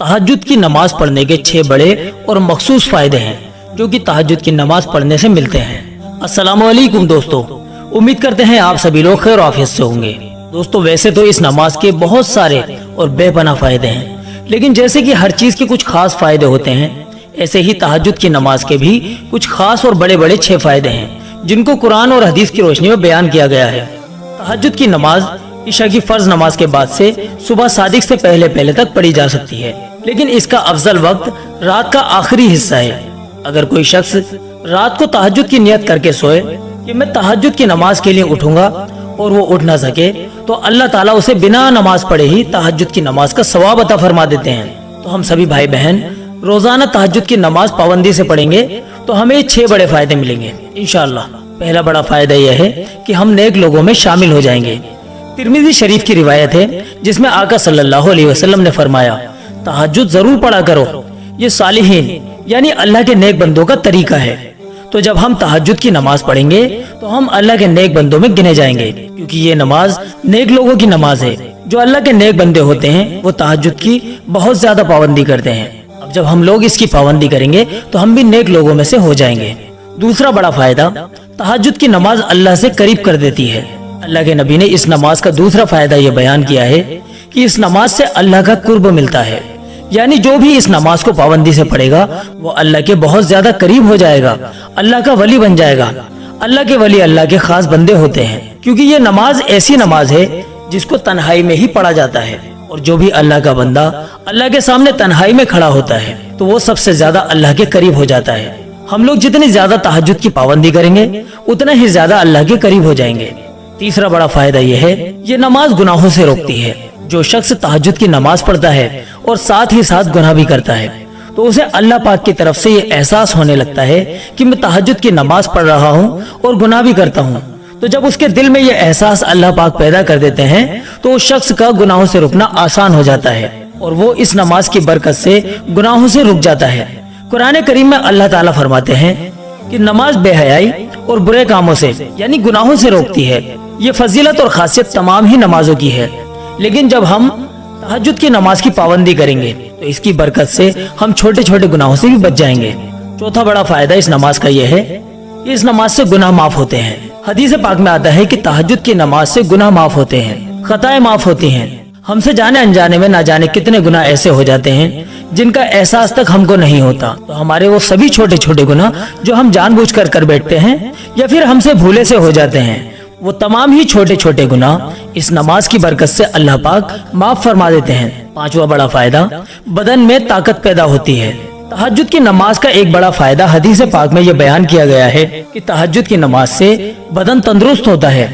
तहज्जुद की नमाज पढ़ने के 6 बड़े और मखसूस फायदे हैं जो कि तहज्जुद की नमाज पढ़ने से मिलते हैं। अस्सलामु अलैकुम दोस्तों, उम्मीद करते हैं आप सभी लोग खैर आफियत से होंगे। दोस्तों, वैसे तो इस नमाज के बहुत सारे और बेपनाह फायदे हैं, लेकिन जैसे कि हर चीज के कुछ खास फायदे होते हैं, ऐसे ही तहज्जुद की नमाज के भी कुछ खास और बड़े बड़े 6 फायदे हैं जिनको कुरान और हदीस की रोशनी में बयान किया गया है। तहज्जुद की नमाज इशा की फर्ज नमाज के बाद से सुबह सादिक से पहले तक पढ़ी जा सकती है, लेकिन इसका अफजल वक्त रात का आखिरी हिस्सा है। अगर कोई शख्स रात को तहज्जुद की नियत करके सोए कि मैं तहज्जुद की नमाज के लिए उठूंगा और वो उठ ना सके, तो अल्लाह ताला उसे बिना नमाज पढ़े ही तहज्जुद की नमाज का सवाब अता फरमा देते हैं। तो हम सभी भाई बहन रोजाना तहज्जुद की नमाज पाबंदी से पढ़ेंगे तो हमें 6 बड़े फायदे मिलेंगे इंशाअल्लाह। पहला बड़ा फायदा यह है कि हम नेक लोगों में शामिल हो जाएंगे। तिर्मिज़ी शरीफ की रिवायत है जिसमें आका सल्लल्लाहु अलैहि वसल्लम ने फरमाया, तहज्जुद जरूर पढ़ा करो, ये सालिहीन यानी अल्लाह के नेक बंदों का तरीका है। तो जब हम तहज्जुद की नमाज पढ़ेंगे तो हम अल्लाह के नेक बंदों में गिने जाएंगे, क्योंकि ये नमाज नेक लोगों की नमाज है। जो अल्लाह के नेक बंदे होते हैं वो तहज्जुद की बहुत ज्यादा पाबंदी करते हैं। अब जब हम लोग इसकी पाबंदी करेंगे तो हम भी नेक लोगों में से हो जाएंगे। दूसरा बड़ा फायदा, तहज्जुद की नमाज अल्लाह से करीब कर देती है। अल्लाह के नबी ने इस नमाज का दूसरा फायदा ये बयान किया है कि इस नमाज से अल्लाह का कुर्ब मिलता है, यानी जो भी इस नमाज को पाबंदी से पढ़ेगा वो अल्लाह के बहुत ज्यादा करीब हो जाएगा, अल्लाह का वली बन जाएगा। अल्लाह के वली अल्लाह के खास बंदे होते हैं, क्योंकि ये नमाज ऐसी नमाज है जिसको तन्हाई में ही पढ़ा जाता है, और जो भी अल्लाह का बंदा अल्लाह के सामने तन्हाई में खड़ा होता है तो वो सबसे ज्यादा अल्लाह के करीब हो जाता है। हम लोग जितनी ज्यादा तहज्जुद की पाबंदी करेंगे उतना ही ज्यादा अल्लाह के करीब हो जाएंगे। तीसरा बड़ा फायदा यह है, ये नमाज गुनाहों से रोकती है। जो शख्स तहज्जुद की नमाज पढ़ता है और साथ ही साथ गुनाह भी करता है तो उसे अल्लाह पाक की तरफ से ये एहसास होने लगता है कि मैं तहज्जुद की नमाज पढ़ रहा हूँ और गुनाह भी करता हूँ। तो जब उसके दिल में ये एहसास अल्लाह पाक पैदा कर देते हैं तो उस शख्स का गुनाहों से रुकना आसान हो जाता है और वो इस नमाज की बरकत से गुनाहों से रुक जाता है। कुरान करीम में अल्लाह ताला फरमाते हैं कि नमाज बेहयाई और बुरे कामों से यानी गुनाहों से रोकती है। ये फजीलत और खासियत तमाम ही नमाजों की है, लेकिन जब हम तहज्जुद की नमाज की पाबंदी करेंगे तो इसकी बरकत से हम छोटे छोटे गुनाहों से भी बच जाएंगे। चौथा बड़ा फायदा इस नमाज का यह है कि इस नमाज से गुनाह माफ होते हैं। हदीस पाक में आता है कि तहज्जुद की नमाज से गुनाह माफ होते हैं, खताएं माफ होती हैं। हमसे जाने अनजाने में ना जाने कितने गुनाह ऐसे हो जाते हैं जिनका एहसास तक हमको नहीं होता। तो हमारे वो सभी छोटे छोटे गुनाह जो हम जानबूझकर कर बैठते हैं या फिर हमसे भूले से हो जाते हैं, वो तमाम ही छोटे छोटे गुनाह इस नमाज की बरकत से अल्लाह पाक माफ फरमा देते हैं। पांचवा बड़ा फायदा, बदन में ताकत पैदा होती है। तहज्जुद की नमाज का एक बड़ा फायदा हदीस पाक में यह बयान किया गया है कि तहज्जुद की नमाज से बदन तंदुरुस्त होता है,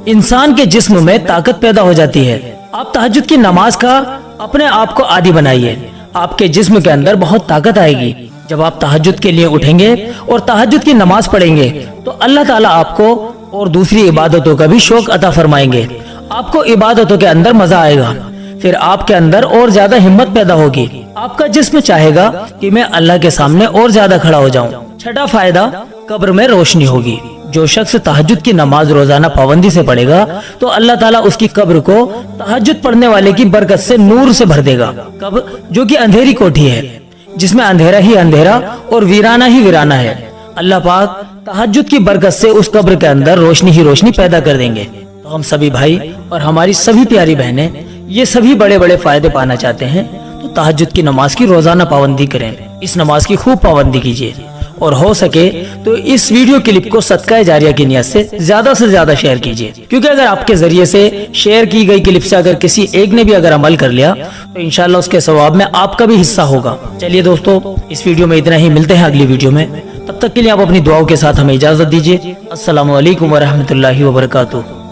इंसान के जिस्म में ताकत पैदा हो जाती है। आप तहज्जुद की नमाज का अपने आप को आदी बनाइए, आपके जिस्म के अंदर बहुत ताकत आएगी। जब आप तहज्जुद के लिए उठेंगे और तहज्जुद की नमाज पढ़ेंगे तो अल्लाह ताला आपको और दूसरी इबादतों का भी शौक अता फरमाएंगे। आपको इबादतों के अंदर मजा आएगा, फिर आपके अंदर और ज्यादा हिम्मत पैदा होगी। आपका जिस्म चाहेगा कि मैं अल्लाह के सामने और ज्यादा खड़ा हो जाऊं। छठा फायदा, कब्र में रोशनी होगी। जो शख्स तहज्जुद की नमाज रोजाना पाबंदी से पढ़ेगा तो अल्लाह ताला उसकी कब्र को तहज्जुद पढ़ने वाले की बरकत से नूर से भर देगा। कब्र जो कि अंधेरी कोठी है, जिसमें अंधेरा ही अंधेरा और वीराना ही वीराना है, अल्लाह पाक तहज्जुद की बरकत से उस कब्र के अंदर रोशनी ही रोशनी पैदा कर देंगे। तो हम सभी भाई और हमारी सभी प्यारी बहनें ये सभी बड़े बड़े फायदे पाना चाहते हैं तो तहज्जुद की नमाज की रोजाना पाबंदी करें। इस नमाज की खूब पाबंदी कीजिए और हो सके तो इस वीडियो क्लिप को सदका जारिया की नियत से ज्यादा शेयर कीजिए, क्योंकि अगर आपके जरिए से शेयर की गई क्लिप से अगर किसी एक ने भी अगर अमल कर लिया तो इंशाल्लाह उसके सवाब में आपका भी हिस्सा होगा। चलिए दोस्तों, इस वीडियो में इतना ही, मिलते हैं अगली वीडियो में। तब तक के लिए आप अपनी दुआओं के साथ हमें इजाजत दीजिए। अस्सलामु अलैकुम व रहमतुल्लाहि व बरकातुहू।